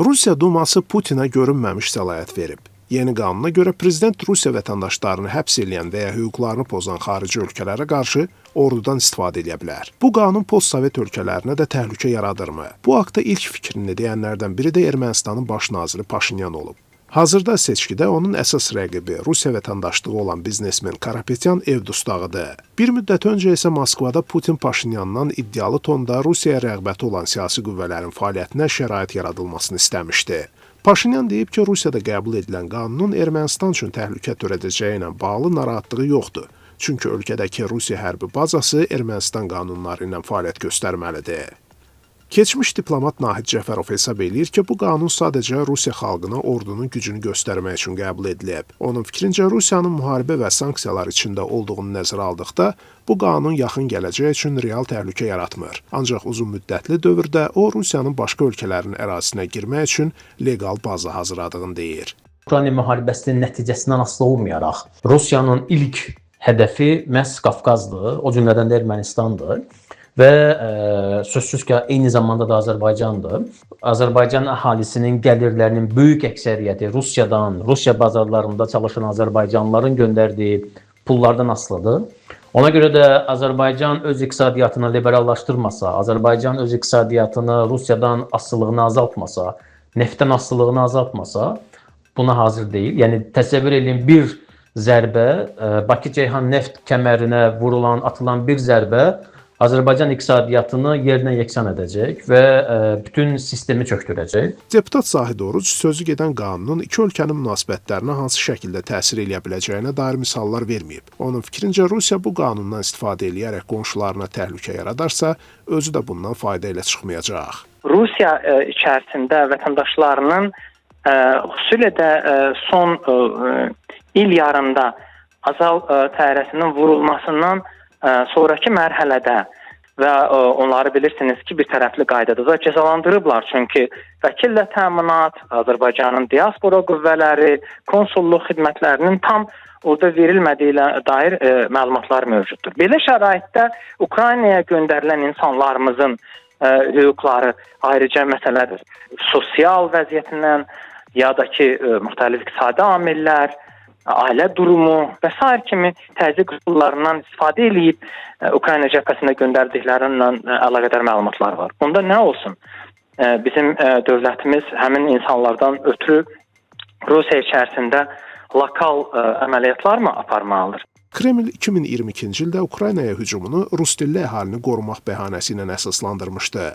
Rusiya Duması Putinə görünməmiş səlahiyyət verib. Yeni qanuna görə prezident Rusiya vətəndaşlarını həbs eləyən və ya hüquqlarını pozan xarici ölkələrə qarşı ordudan istifadə edə bilər. Bu qanun postsovet ölkələrinə də təhlükə yaradırmı? Bu haqda ilk fikrini deyənlərdən biri də Ermənistanın baş naziri Paşinyan olub. Hazırda seçkidə onun əsas rəqibi Rusiya vətəndaşlığı olan biznesmen Karapetyan ev dustağıdır. Bir müddət öncə isə Moskvada Putin Paşinyandan iddialı tonda Rusiyaya rəğbəti olan siyasi qüvvələrin fəaliyyətinə şərait yaradılmasını istəmişdi. Paşinyan deyib ki, Rusiyada qəbul edilən qanunun Ermənistan üçün təhlükə törədəcəyi ilə bağlı narahatlığı yoxdur. Çünki ölkədəki Rusiya hərbi bazası Ermənistan qanunları ilə fəaliyyət göstərməlidir. Keçmiş diplomat Nahid Cəfərov hesab eləyir ki, bu qanun sadəcə Rusiya xalqına ordunun gücünü göstərmək üçün qəbul edilib. Onun fikrincə, Rusiyanın müharibə və sanksiyalar içində olduğunu nəzərə aldıqda, bu qanun yaxın gələcək üçün real təhlükə yaratmır. Ancaq uzun müddətli dövrdə o, Rusiyanın başqa ölkələrin ərazisinə girmək üçün legal baza hazırladığını deyir. Ukrayna müharibəsinin nəticəsindən asılı olmayaraq, Rusiyanın ilk hədəfi məhz Qafqazdır, o cümlədən də Ermənistandır. Və sözsüz ki, eyni zamanda da Azərbaycandır. Azərbaycan əhalisinin gəlirlərinin böyük əksəriyyəti Rusiyadan, Rusiya bazarlarında çalışan Azərbaycanlıların göndərdiyi pullardan asılıdır. Ona görə də Azərbaycan öz iqtisadiyyatını liberallaşdırmasa, Azərbaycan öz iqtisadiyyatını Rusiyadan asılılığını azaltmasa, neftdən asılılığını azaltmasa, buna hazır deyil. Yəni təsəvvür edin, bir zərbə, Bakı-Ceyhan neft kəmərinə vurulan, atılan bir zərbə Azərbaycan iqtisadiyyatını yerlə yeksan edəcək və bütün sistemi çökdürəcək. Deputat Zahid Oruc sözü gedən qanunun iki ölkənin münasibətlərinə hansı şəkildə təsir eləyə biləcəyinə dair misallar verməyib. Onun fikrincə, Rusiya bu qanundan istifadə eləyərək qonşularına təhlükə yaradarsa, özü də bundan fayda ilə çıxmayacaq. Rusiya içərisində vətəndaşlarının xüsusilə də son il yarımda Azal təyyarəsinin vurulmasından sonraki mərhələdə və onları bilirsiniz ki, bir tərəfli qaydada da cəzalandırıblar. Çünki vəkillə təminat, Azərbaycanın diaspora qüvvələri, konsulluq xidmətlərinin tam orada verilmədiyinə dair məlumatlar mövcuddur. Belə şəraitdə Ukraynaya göndərilən insanlarımızın hüquqları ayrıca məsələdir. Sosial vəziyyətindən ya da ki, müxtəlif iqtisadi amillər, ailə durumu və s. kimi təzyiq üsullarından istifadə edib Ukrayna cəbhəsinə göndərdiklərindən əlaqədar məlumatlar var. Bunda nə olsun? Bizim dövlətimiz həmin insanlardan ötürü Rusiya içərisində lokal əməliyyatlar mı aparmalıdır? Kreml 2022-ci ildə Ukraynaya hücumunu rus dilli əhalini qorumaq bəhanəsi ilə əsaslandırmışdı.